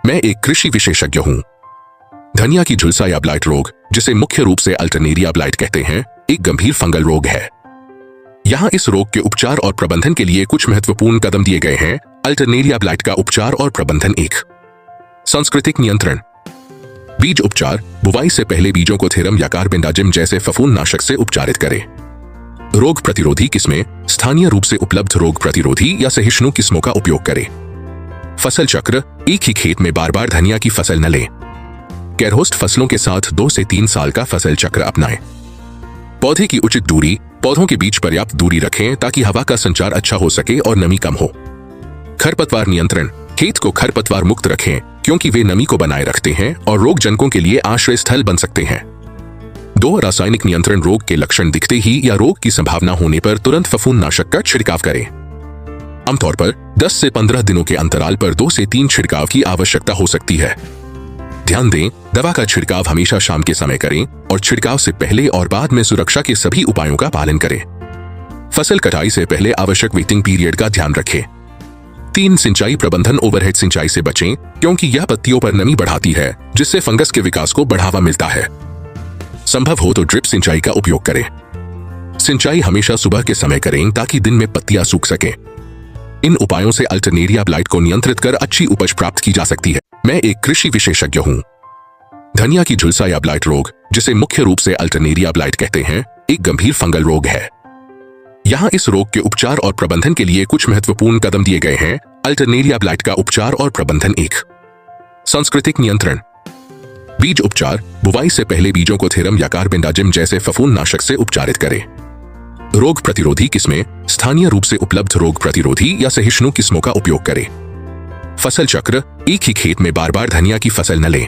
मैं एक कृषि विशेषज्ञ हूँ। धनिया की झुलसा या ब्लाइट रोग, जिसे मुख्य रूप से अल्टरनेरिया ब्लाइट कहते हैं, एक गंभीर फंगल रोग है। यहाँ इस रोग के उपचार और प्रबंधन के लिए कुछ महत्वपूर्ण कदम दिए गए हैं। अल्टरनेरिया ब्लाइट का उपचार और प्रबंधन। 1. सांस्कृतिक नियंत्रण। बीज उपचार। बुवाई से पहले बीजों को थेरम या कार्बेंडाजिम जैसे फफूंदनाशक से उपचारित करें। रोग प्रतिरोधी किस्में। स्थानीय रूप से उपलब्ध रोग प्रतिरोधी या सहिष्णु किस्मों का उपयोग करें। फसल चक्र। एक ही खेत में बार बार धनिया की फसल न लें। गैरहोस्ट फसलों के साथ 2 से 3 साल का फसल चक्र अपनाएं। पौधे की उचित दूरी। पौधों के बीच पर्याप्त दूरी रखें ताकि हवा का संचार अच्छा हो सके और नमी कम हो। खरपतवार नियंत्रण। खेत को खरपतवार मुक्त रखें क्योंकि वे नमी को बनाए रखते हैं और रोगजनकों के लिए आश्रय स्थल बन सकते हैं। 2. रासायनिक नियंत्रण। रोग के लक्षण दिखते ही या रोग की संभावना होने पर तुरंत फफूंदनाशक का छिड़काव करें। आमतौर पर 10 से 15 दिनों के अंतराल पर 2 से 3 छिड़काव की आवश्यकता हो सकती है। ध्यान दें, दवा का छिड़काव हमेशा शाम के समय करें और छिड़काव से पहले और बाद में सुरक्षा के सभी उपायों का पालन करें। फसल कटाई से पहले आवश्यक वेटिंग पीरियड का ध्यान रखें। 3. सिंचाई प्रबंधन। ओवरहेड सिंचाई से बचें क्योंकि यह पत्तियों पर नमी बढ़ाती है, जिससे फंगस के विकास को बढ़ावा मिलता है। संभव हो तो ड्रिप सिंचाई का उपयोग करें। सिंचाई हमेशा सुबह के समय करें ताकि दिन में पत्तियां सूख सकें। इन उपायों से अल्टरनेरिया ब्लाइट को नियंत्रित कर अच्छी उपज प्राप्त की जा सकती है। मैं एक कृषि विशेषज्ञ हूँ। धनिया की झुलसा या ब्लाइट रोग, जिसे मुख्य रूप से अल्टरनेरिया ब्लाइट कहते हैं, एक गंभीर फंगल रोग है। यहाँ इस रोग के उपचार और प्रबंधन के लिए कुछ महत्वपूर्ण कदम दिए गए हैं। अल्टरनेरिया ब्लाइट का उपचार और प्रबंधन। 1. सांस्कृतिक नियंत्रण। बीज उपचार। बुवाई से पहले बीजों को थेरम या कार्बेंडाजिम जैसे फफूंदनाशक से उपचारित करें। रोग प्रतिरोधी किस्में। स्थानीय रूप से उपलब्ध रोग प्रतिरोधी या सहिष्णु किस्मों का उपयोग करें। फसल चक्र। एक ही खेत में बार बार धनिया की फसल न लें।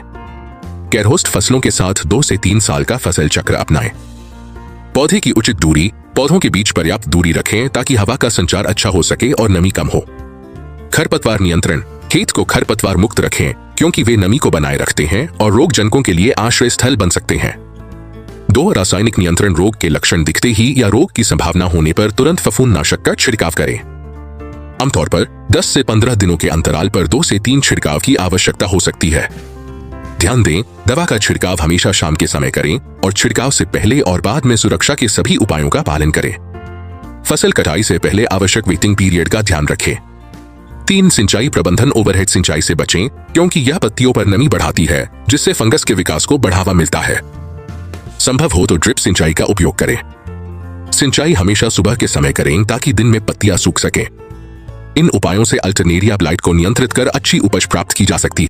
गैरहोस्ट फसलों के साथ 2 से 3 साल का फसल चक्र अपनाएं। पौधे की उचित दूरी। पौधों के बीच पर्याप्त दूरी रखें ताकि हवा का संचार अच्छा हो सके और नमी कम हो। खरपतवार नियंत्रण। खेत को खरपतवार मुक्त रखें क्योंकि वे नमी को बनाए रखते हैं और रोगजनकों के लिए आश्रय स्थल बन सकते हैं। 2. रासायनिक नियंत्रण। रोग के लक्षण दिखते ही या रोग की संभावना होने पर तुरंत फफूंदनाशक का छिड़काव करें। आमतौर पर 10 से 15 दिनों के अंतराल पर 2 से 3 छिड़काव की आवश्यकता हो सकती है। ध्यान दें, दवा का छिड़काव हमेशा शाम के समय करें और छिड़काव से पहले और बाद में सुरक्षा के सभी उपायों का पालन करें। फसल कटाई से पहले आवश्यक वेटिंग पीरियड का ध्यान रखें। 3. सिंचाई प्रबंधन। ओवरहेड सिंचाई से बचें क्योंकि यह पत्तियों पर नमी बढ़ाती है, जिससे फंगस के विकास को बढ़ावा मिलता है। संभव हो तो ड्रिप सिंचाई का उपयोग करें। सिंचाई हमेशा सुबह के समय करें ताकि दिन में पत्तियां सूख सकें। इन उपायों से अल्टरनेरिया ब्लाइट को नियंत्रित कर अच्छी उपज प्राप्त की जा सकती है।